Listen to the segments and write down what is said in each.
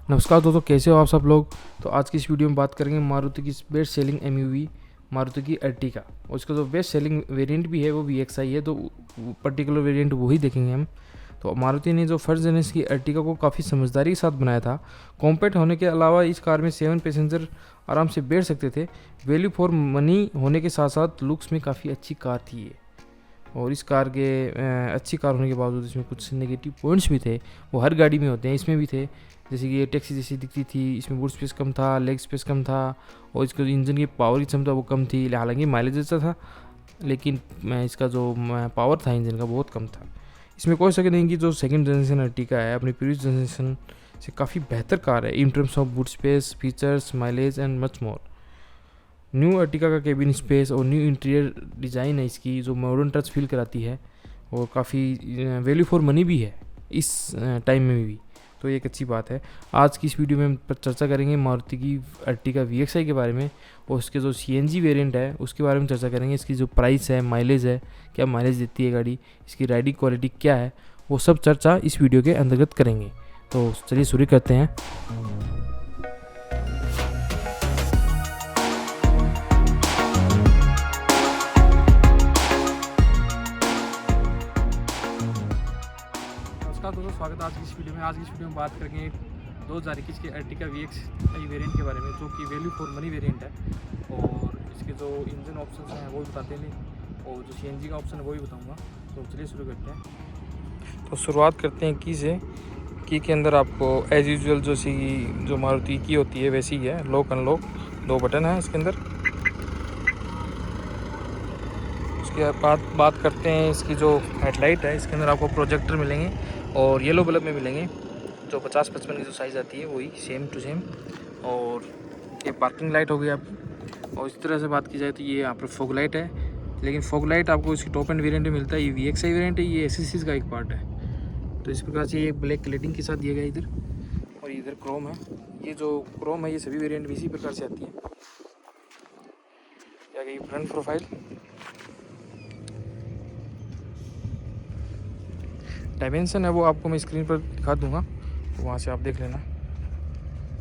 नमस्कार दोस्तों, कैसे हो आप सब लोग। तो आज की इस वीडियो में बात करेंगे मारुति की बेस्ट सेलिंग एमयूवी मारुति की अर्टिगा। और उसका जो बेस्ट सेलिंग वेरिएंट भी है वो VXI है, तो पर्टिकुलर वेरिएंट वही देखेंगे हम। तो मारुति ने जो फर्स्ट जनरेशन की अर्टिगा को काफ़ी समझदारी के साथ बनाया था। कॉम्पैक्ट होने के अलावा इस कार में 7 पैसेंजर आराम से बैठ सकते थे। वैल्यू फॉर मनी होने के साथ साथ लुक्स में काफ़ी अच्छी कार थी ये। और इस कार के अच्छी कार होने के बावजूद इसमें कुछ नेगेटिव पॉइंट्स भी थे, वो हर गाड़ी में होते हैं, इसमें भी थे। जैसे कि ये टैक्सी जैसी दिखती थी, इसमें बूट स्पेस कम था, लेग स्पेस कम था, और इसका जो इंजन की पावर की क्षमता वो कम थी। हालांकि माइलेज अच्छा था, लेकिन इसका जो पावर था इंजन का बहुत कम था। इसमें कोई शक नहीं कि जो सेकंड जनरेशन अर्टिगा है अपनी प्रीवियस जनरेशन से काफ़ी बेहतर कार है in terms of boot space, features, mileage and much more. New Ertiga का केबिन स्पेस और न्यू इंटीरियर डिज़ाइन है इसकी, जो मॉडर्न टच फील कराती है, और काफ़ी वैल्यू फॉर मनी भी है इस टाइम में भी, तो एक अच्छी बात है। आज की इस वीडियो में हम चर्चा करेंगे मारुति की अर्टिगा VXI के बारे में, और उसके जो CNG वेरिएंट है उसके बारे में चर्चा करेंगे। इसकी जो प्राइस है, माइलेज है, क्या माइलेज देती है गाड़ी, इसकी राइडिंग क्वालिटी क्या है, वो सब चर्चा इस वीडियो के अंतर्गत करेंगे। तो चलिए शुरू करते हैं। नमस्कार दोस्तों, स्वागत है आज की इस वीडियो में। आज की इस वीडियो में बात करेंगे 2021 के अर्टिगा VXI वेरिएंट के बारे में, जो कि वैल्यू फॉर मनी वेरिएंट है। और इसके जो इंजन ऑप्शन हैं वो भी बताते हैं, और जो CNG का ऑप्शन है वो भी बताऊंगा। तो चलिए शुरू करते हैं। तो शुरुआत करते हैं की से। की के अंदर आपको एज यूजुअल जो मारुति की होती है वैसी ही है, लॉक अनलॉक 2 बटन है इसके अंदर। उसके बाद बात करते हैं इसकी जो हेडलाइट है, इसके अंदर आपको प्रोजेक्टर मिलेंगे और येलो बल्ब में मिलेंगे, जो 50-55 की जो साइज़ आती है वही सेम टू सेम। और ये पार्किंग लाइट हो गई आप। और इस तरह से बात की जाए तो ये यहाँ पर फॉग लाइट है, लेकिन फॉग लाइट आपको इसकी टॉप एंड वेरिएंट में मिलता है। ये VXI वेरिएंट है, ये एसएससीज का एक पार्ट है। तो इस प्रकार से ये ब्लैक क्लेटिंग के साथ दिया गया इधर, और इधर क्रोम है। ये जो क्रोम है ये सभी वेरिएंट में इसी प्रकार से आती है। क्या गई फ्रंट प्रोफाइल, डायमेंशन है वो आपको मैं स्क्रीन पर दिखा दूंगा, तो वहाँ से आप देख लेना।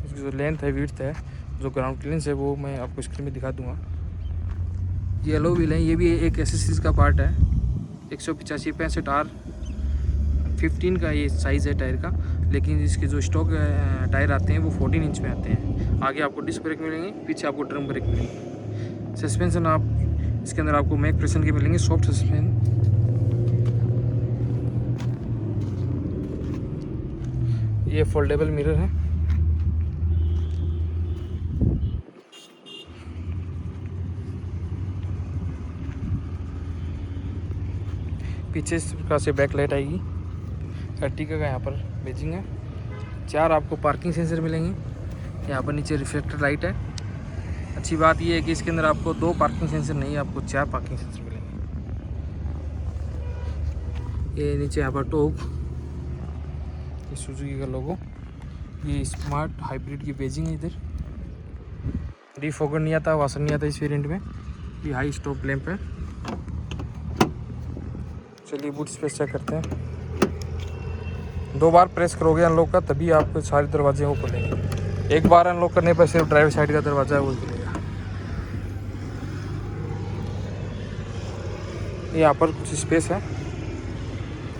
उसकी जो लेंथ है, विड्थ है, जो ग्राउंड क्लियरेंस है वो मैं आपको स्क्रीन में दिखा दूंगा। ये एलो व्हील है, ये भी एक एसएससीज का पार्ट है। 185/65 R15 का ये साइज़ है टायर का, लेकिन इसके जो स्टॉक टायर आते हैं वो 14 इंच में आते हैं। आगे आपको डिस्क ब्रेक मिलेंगे, पीछे आपको ड्रम ब्रेक मिलेंगे। सस्पेंशन आप इसके अंदर आपको मैक प्रेशन के मिलेंगे, सॉफ्ट सस्पेंशन। ये फोल्डेबल मिरर है। पीछे इस प्रकार से बैक लाइट आएगी। अर्टिगा का यहाँ पर बेजिंग है। 4 आपको पार्किंग सेंसर मिलेंगे। यहाँ पर नीचे रिफ्लेक्टर लाइट है। अच्छी बात ये है कि इसके अंदर आपको 2 पार्किंग सेंसर नहीं, आपको 4 पार्किंग सेंसर मिलेंगे। ये नीचे यहाँ पर टॉप, ये सुजुकी का लोगो, ये स्मार्ट हाइब्रिड की बेजिंग है। इधर डिफॉगर नहीं आता, वाशर नहीं आता इस वेरिएंट में। ये हाई स्टॉप लैंप है। चलिए बूट स्पेस चेक करते हैं। 2 बार प्रेस करोगे अनलॉक का, तभी आपके सारे दरवाजे वो खुलेंगे। एक बार अनलॉक करने पर सिर्फ ड्राइवर साइड का दरवाजा है वो खुलेगा। यहाँ पर कुछ स्पेस है,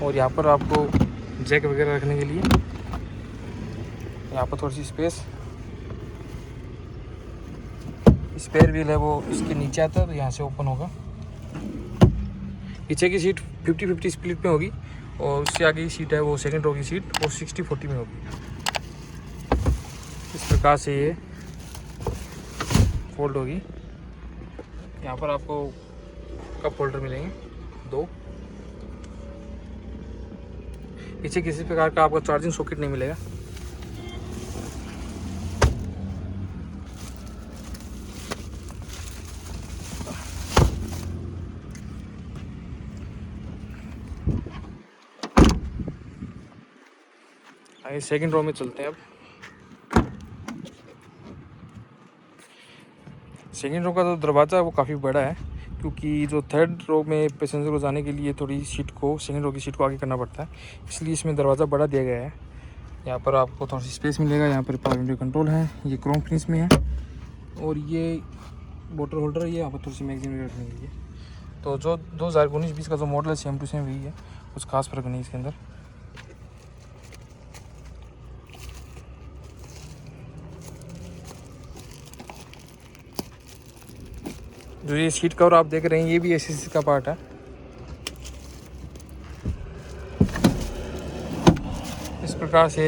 और यहाँ पर आपको जैक वगैरह रखने के लिए यहाँ पर थोड़ी सी स्पेस। स्पेयर व्हील है वो इसके नीचे आता है, तो यहाँ से ओपन होगा। पीछे की सीट 50-50 स्प्लिट में होगी, और उससे आगे की सीट है वो सेकंड रो की सीट, वो 60-40 में होगी। इस प्रकार से ये फोल्ड होगी। यहाँ पर आपको कप होल्डर मिलेंगे 2। पीछे किसी प्रकार का आपको चार्जिंग सॉकेट नहीं मिलेगा। आगे सेकंड रो में चलते हैं अब। सेकंड रो का जो दरवाज़ा है वो काफ़ी बड़ा है, क्योंकि जो थर्ड रो में पैसेंजर को जाने के लिए थोड़ी सीट को, सेकंड रो की सीट को आगे करना पड़ता है, इसलिए इसमें दरवाज़ा बड़ा दिया गया है। यहाँ पर आपको थोड़ा सी स्पेस मिलेगा। यहाँ पर पावर विंडो कंट्रोल है, ये क्रोम फिनिश में है। और ये वाटर होल्डर है, ये यहाँ पर थोड़ी सी मैगजीन रखने के लिए। तो जो 2019-20 का जो मॉडल है सेम टू सेम वही है, कुछ खास फर्क नहीं इसके अंदर। जो ये सीट कवर आप देख रहे हैं ये भी एसएससी का पार्ट है। इस प्रकार से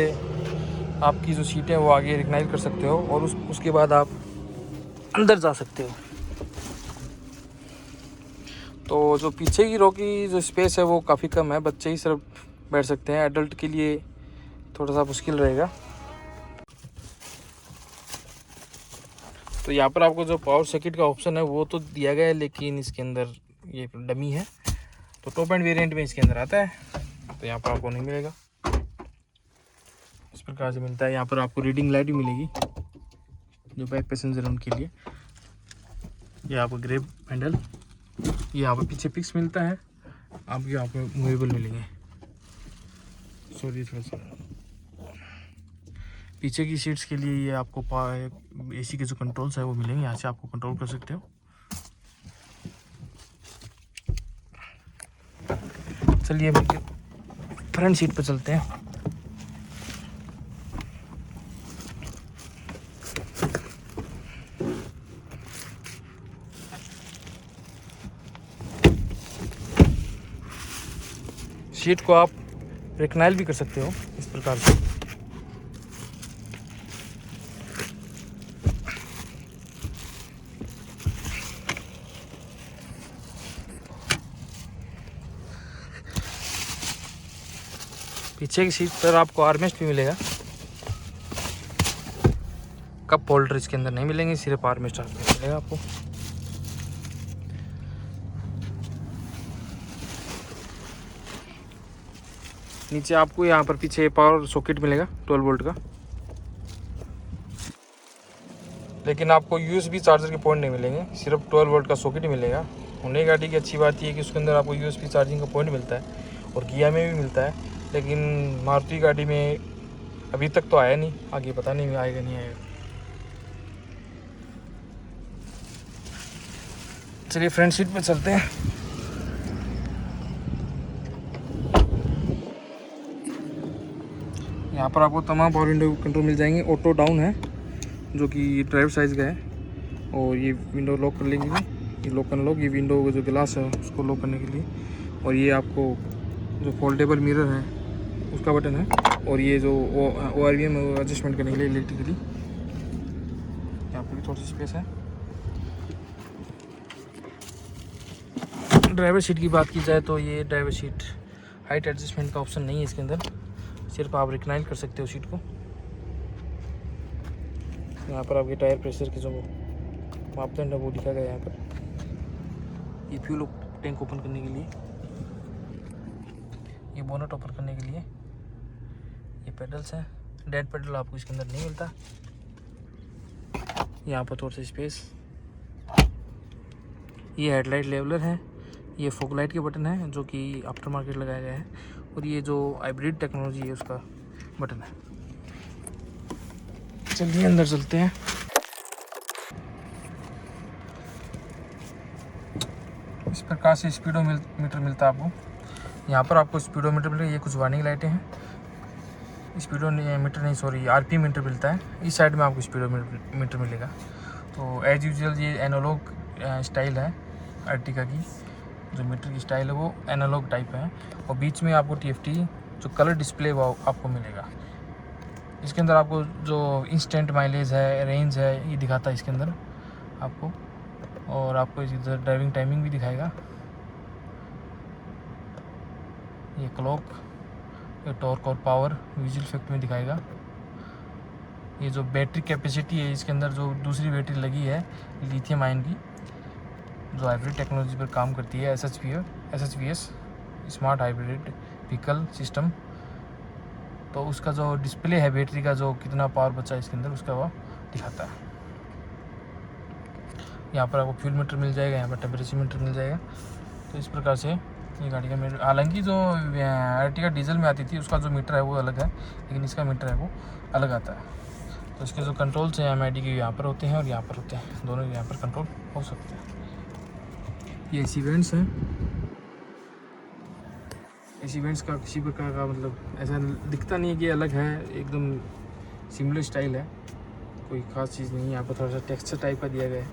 आपकी जो सीटें वो आगे रिकग्नाइज कर सकते हो और उसके बाद आप अंदर जा सकते हो। तो जो पीछे की रो की जो स्पेस है वो काफ़ी कम है, बच्चे ही सिर्फ बैठ सकते हैं, एडल्ट के लिए थोड़ा सा मुश्किल रहेगा। तो यहाँ पर आपको जो पावर सॉकेट का ऑप्शन है वो तो दिया गया है, लेकिन इसके अंदर ये डमी है। तो टॉप एंड वेरिएंट में इसके अंदर आता है, तो यहाँ पर आपको नहीं मिलेगा। इस प्रकार से मिलता है। यहाँ पर आपको रीडिंग लाइट भी मिलेगी जो बैक पैसेंजर उनके लिए। ये आपको ग्रेब हैंडल, ये यहाँ पर पीछे फिक्स मिलता है, आपको यहाँ पर मूवेबल मिलेंगे। सॉरी थोड़ा सा पीछे की सीट्स के लिए ये आपको एसी के जो कंट्रोल्स है वो मिलेंगे, यहाँ से आपको कंट्रोल कर सकते हो। चलिए फ्रंट सीट पर चलते हैं। सीट को आप रिक्लाइन भी कर सकते हो इस प्रकार से। पीछे की सीट पर आपको आर्मरेस्ट भी मिलेगा, कप होल्डर इसके अंदर नहीं मिलेंगे, सिर्फ आर्मरेस्ट मिलेगा आपको। नीचे आपको यहाँ पर पीछे पावर सॉकेट मिलेगा 12 वोल्ट का, लेकिन आपको यूएसबी चार्जर के पॉइंट नहीं मिलेंगे, सिर्फ 12 वोल्ट का सॉकेट ही मिलेगा। होंडा गाड़ी की अच्छी बात यह है कि उसके अंदर आपको यूएसबी चार्जिंग का पॉइंट मिलता है और किया में भी मिलता है, लेकिन मारुति गाड़ी में अभी तक तो आया नहीं, आगे पता नहीं आएगा नहीं आएगा। चलिए फ्रंट सीट पर चलते हैं। यहाँ पर आपको तमाम पावर विंडो कंट्रोल मिल जाएंगे। ऑटो डाउन है जो कि ड्राइवर साइज़ का है, और ये विंडो लॉक कर लेंगे, ये लॉक अनलॉक, ये विंडो जो ग्लास है उसको लॉक करने के लिए। और ये आपको जो फोल्डेबल मिरर है उसका बटन है, और ये जो ORVM एडजस्टमेंट करने के लिए इलेक्ट्रिकली। यहाँ पर भी थोड़ी सी स्पेस है। ड्राइवर सीट की बात की जाए तो ये ड्राइवर सीट हाइट एडजस्टमेंट का ऑप्शन नहीं है इसके अंदर, सिर्फ आप रिक्लाइन कर सकते हो सीट को। यहाँ पर आपके टायर प्रेशर के जो मापदंड है वो दिखा गया है। यहाँ पर ये फ्यूल टैंक ओपन करने के लिए, ये बोनट ओपन करने के लिए, ये पेडल्स हैं। डेड पेडल आपको इसके अंदर नहीं मिलता। यहाँ पर थोड़ा सा स्पेस, ये हेडलाइट लेवलर है, ये फॉग लाइट के बटन है जो कि आफ्टर मार्केट लगाया गया है, और ये जो हाइब्रिड टेक्नोलॉजी है उसका बटन है। चलिए अंदर चलते हैं। इस प्रकार से स्पीडोमीटर मिलता है आपको। यहाँ पर आपको स्पीडोमीटर मिलेगा, ये कुछ वार्निंग लाइटें हैं। स्पीडोमीटर नहीं, सॉरी, RPM मीटर मिलता है। इस साइड में आपको स्पीडोमीटर मिलेगा। तो एज यूजुअल ये एनालॉग स्टाइल है अर्टिगा की, जो मीटर की स्टाइल है वो एनालॉग टाइप है। और बीच में आपको TFT जो कलर डिस्प्ले वो आपको मिलेगा। इसके अंदर आपको जो इंस्टेंट माइलेज है, रेंज है, ये दिखाता है इसके अंदर आपको। और आपको इधर ड्राइविंग टाइमिंग भी दिखाएगा, ये क्लॉक, ये टॉर्क और पावर विजुअल इफेक्ट में दिखाएगा। ये जो बैटरी कैपेसिटी है इसके अंदर जो दूसरी बैटरी लगी है लिथियम आयन की, जो हाइब्रिड टेक्नोलॉजी पर काम करती है, SHVS smart hybrid vehicle system. तो उसका जो डिस्प्ले है बैटरी का, जो कितना पावर बचा है इसके अंदर, उसका वो दिखाता है। यहाँ पर आपको फ्यूल मीटर मिल जाएगा, यहाँ पर टेम्परेचर मीटर मिल जाएगा। तो इस प्रकार से ये गाड़ी का मीटर, हालांकि जो आरटीका डीजल में आती थी उसका जो मीटर है वो अलग है, लेकिन इसका मीटर है वो अलग आता है। तो इसके जो कंट्रोल्स हैं एमआईडी के यहाँ पर होते हैं और यहाँ पर होते हैं, दोनों यहाँ पर कंट्रोल हो सकते हैं। ये एसी वेंट्स हैं, एसी वेंट्स का किसी प्रकार का मतलब ऐसा दिखता नहीं है कि अलग है, एकदम सिमिलर स्टाइल है, कोई ख़ास चीज़ नहीं है। यहाँ पर थोड़ा सा टेक्सचर टाइप का दिया गया है।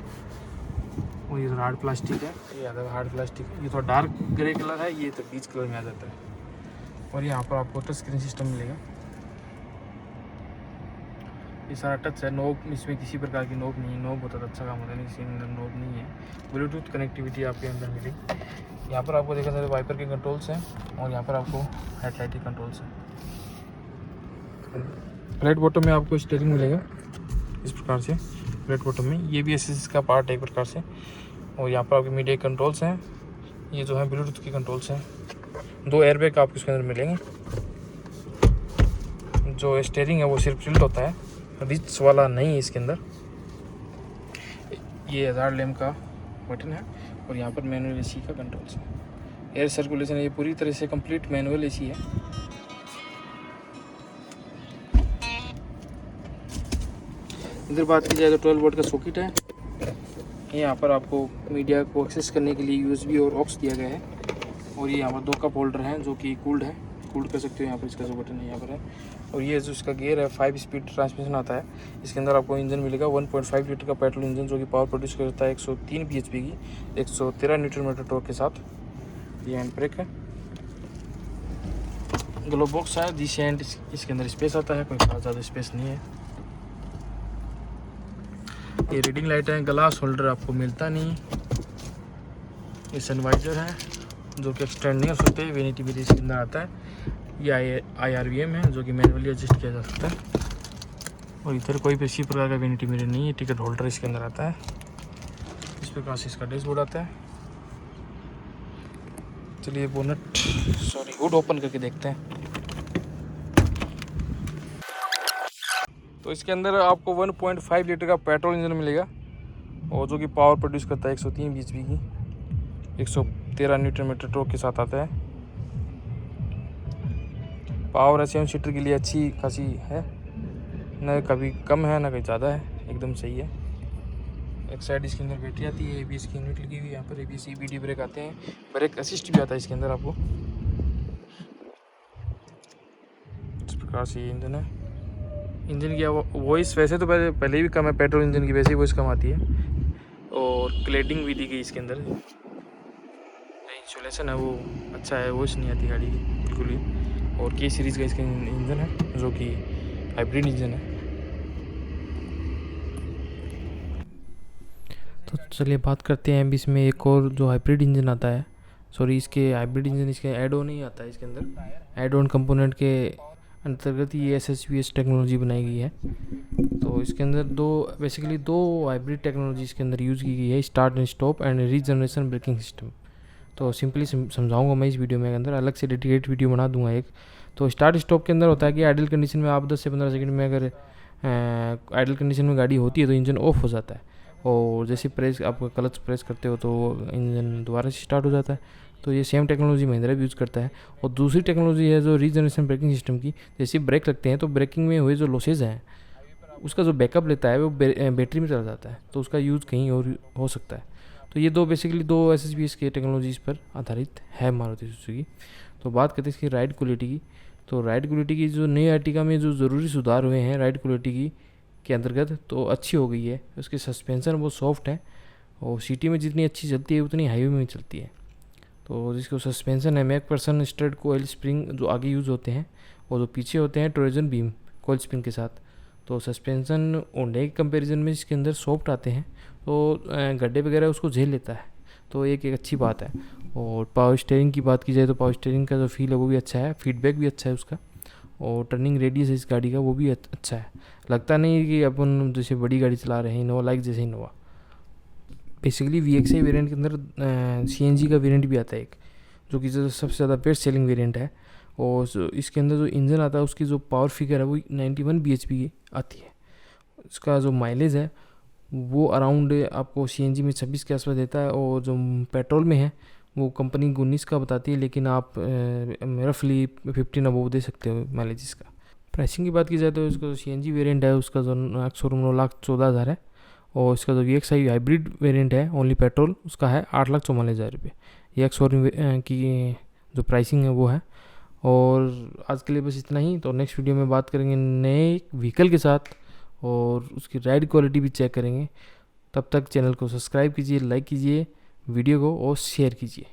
और ये तो हार्ड प्लास्टिक है, ये ज़्यादा हार्ड प्लास्टिक है। ये थोड़ा डार्क ग्रे कलर है, ये तो बीच कलर में आ जाता है। और यहाँ पर आपको टच स्क्रीन सिस्टम मिलेगा। ये सारा टच है, नोब इसमें किसी प्रकार की नोब नहीं है, नोब होता तो अच्छा काम होता है, नहीं इसके अंदर नोब नहीं है। ब्लूटूथ कनेक्टिविटी आपके अंदर मिलेगी। यहाँ पर आपको देखा जाए वाइपर के कंट्रोल्स हैं और यहाँ पर आपको हेडलाइट के कंट्रोल्स हैं। फ्लैट बॉटम में आपको स्टीयरिंग मिलेगा इस प्रकार से, फ्लैट बॉटम में ये भी एसएस का पार्ट है एक प्रकार से। और यहाँ पर आपके मीडिया कंट्रोल्स हैं, ये जो है ब्लूटूथ के कंट्रोल्स हैं। 2 एयरबैग आपको इसके अंदर मिलेंगे। जो स्टीयरिंग है वो सिर्फ टिल्ट होता है, रिच वाला नहीं है इसके अंदर। ये 1000 लैम्प का बटन है और यहाँ पर मैनुअल एसी का कंट्रोल्स है। एयर सर्कुलेशन, ये पूरी तरह से कंप्लीट मैनुअल एसी है। इधर बात की जाए तो 12 वोल्ट का सॉकेट है। यहाँ पर आपको मीडिया को एक्सेस करने के लिए यूएसबी और ऑक्स दिया गया है। और ये यहाँ पर 2 कप होल्डर हैं जो कि कूल्ड है, कूल्ड कर सकते हो। यहाँ पर इसका जो बटन है यहाँ पर है। और ये जो इसका गियर है 5 स्पीड ट्रांसमिशन आता है। इसके अंदर आपको इंजन मिलेगा 1.5 लीटर का पेट्रोल इंजन जो कि पावर प्रोड्यूस करता है 103 bhp की 113 न्यूटन मीटर टॉर्क के साथ। ये हैंड ब्रेक है, ग्लोव बॉक्स है डिसेंट, इसके अंदर स्पेस आता है, कोई खास ज़्यादा स्पेस नहीं है। ये रीडिंग लाइट है, ग्लास होल्डर आपको मिलता नहीं। ये सनवाइजर है जो कि एक्सटेंड नहीं हो सकते, वेनिटी भी इसके अंदर आता है। ये IRVM है जो कि मैनुअली एडजस्ट किया जा सकता है। और इधर कोई भी इसी प्रकार का वेनिटी मिरर नहीं है, टिकट होल्डर इसके अंदर आता है। इस प्रकार से इसका डैशबोर्ड आता है। चलिए हुड ओपन करके देखते हैं। तो इसके अंदर आपको 1.5 लीटर का पेट्रोल इंजन मिलेगा और जो कि पावर प्रोड्यूस करता है 103 bhp की 113 न्यूटन मीटर टॉर्क के साथ आता है। पावर 7 सीटर के लिए अच्छी खासी है, न कभी कम है ना कहीं ज़्यादा है, एकदम सही है। एक साइड इसके अंदर बैटरी आती है, ABS की यूनिट लगी हुई है यहाँ पर, ABS EBD ब्रेक आते हैं, ब्रेक असिस्ट भी आता है इसके अंदर आपको। इस प्रकार से ये इंजन है। इंजन की वॉइस वैसे तो पहले भी कम है, पेट्रोल इंजन की वैसे ही वॉइस कम आती है। और क्लेडिंग भी दी गई इसके अंदर, इंसुलेशन है वो अच्छा है, वॉइस नहीं आती गाड़ी की बिल्कुल ही। और K सीरीज़ का इसका इंजन है जो कि हाइब्रिड इंजन है। तो चलिए बात करते हैं अभी इसमें एक और जो हाइब्रिड इंजन आता है, सॉरी इसके हाइब्रिड इंजन इसके ऐड ऑन नहीं आता है, इसके अंदर ऐड ऑन कंपोनेंट के अंतर्गत ये SHVS टेक्नोलॉजी बनाई गई है। तो इसके अंदर बेसिकली दो हाइब्रिड टेक्नोलॉजी इसके अंदर यूज़ की गई है, start and stop and regeneration braking system. तो सिंपली समझाऊंगा मैं इस वीडियो में, अंदर अलग से डेडिकेट वीडियो बना दूंगा एक। तो स्टार्ट स्टॉप के अंदर होता है कि आइडल कंडीशन में आप 10 से 15 सेकंड में अगर आइडल कंडीशन में गाड़ी होती है तो इंजन ऑफ हो जाता है, और जैसे आप क्लच प्रेस करते हो तो इंजन दोबारा से स्टार्ट हो जाता है। तो ये सेम टेक्नोलॉजी महिंद्रा भी यूज़ करता है। और दूसरी टेक्नोलॉजी है जो रीजनरेशन ब्रेकिंग सिस्टम की, जैसे ब्रेक लगते हैं तो ब्रेकिंग में हुए जो लॉसेज हैं उसका जो बैकअप लेता है वो बैटरी में चला जाता है, तो उसका यूज़ कहीं और हो सकता है। तो ये बेसिकली दो SHVS के टेक्नोलॉजीज़ पर आधारित है मारुति सुजुकी। तो बात करते हैं इसकी राइड क्वालिटी की। तो राइड क्वालिटी की जो नई आर्टिका में जो ज़रूरी सुधार हुए हैं राइड क्वालिटी की के अंतर्गत, तो अच्छी हो गई है। उसकी सस्पेंसन वो सॉफ्ट है और सिटी में जितनी अच्छी चलती है उतनी हाईवे में चलती है। तो जिसको सस्पेंसन है मैकफर्सन स्टड कोयल स्प्रिंग जो आगे यूज़ होते हैं, और जो पीछे होते हैं टोरेजन बीम कोयल स्प्रिंग के साथ। तो सस्पेंसन होंडा के कंपैरिजन में इसके अंदर सॉफ्ट आते हैं, तो गड्ढे वगैरह उसको झेल लेता है, तो एक अच्छी बात है। और पावर स्टीयरिंग की बात की जाए तो पावर स्टीयरिंग का जो फील है वो भी अच्छा है, फीडबैक भी अच्छा है उसका, और टर्निंग रेडियस है इस गाड़ी का वो भी अच्छा है। लगता नहीं कि अपन जैसे बड़ी गाड़ी चला रहे हैं, इनोवा लाइक जैसे इनोवा। बेसिकली VXI वेरिएंट के अंदर CNG का वेरिएंट भी आता है एक, जो कि जो सबसे ज़्यादा बेस्ट सेलिंग वेरिएंट है। और इसके अंदर जो इंजन आता है उसकी जो पावर फिगर है वो 91 bhp की आती है। इसका जो माइलेज है वो अराउंड आपको CNG में 26 के आसपास देता है, और जो पेट्रोल में है वो कंपनी 19 का बताती है, लेकिन आप रफली 15 अबोव दे सकते हो माइलेज इसका। प्राइसिंग की बात की जाए तो इसका जो CNG वेरिएंट है उसका जो शोरूम 9,14,000 है, और इसका जो VXI हाइब्रिड वेरिएंट है ओनली पेट्रोल उसका है 8,44,000 रुपये। ये एक्स शोरूम की जो प्राइसिंग है वो है। और आज के लिए बस इतना ही। तो नेक्स्ट वीडियो में बात करेंगे नए व्हीकल के साथ और उसकी राइड क्वालिटी भी चेक करेंगे। तब तक चैनल को सब्सक्राइब कीजिए, लाइक कीजिए वीडियो को और शेयर कीजिए।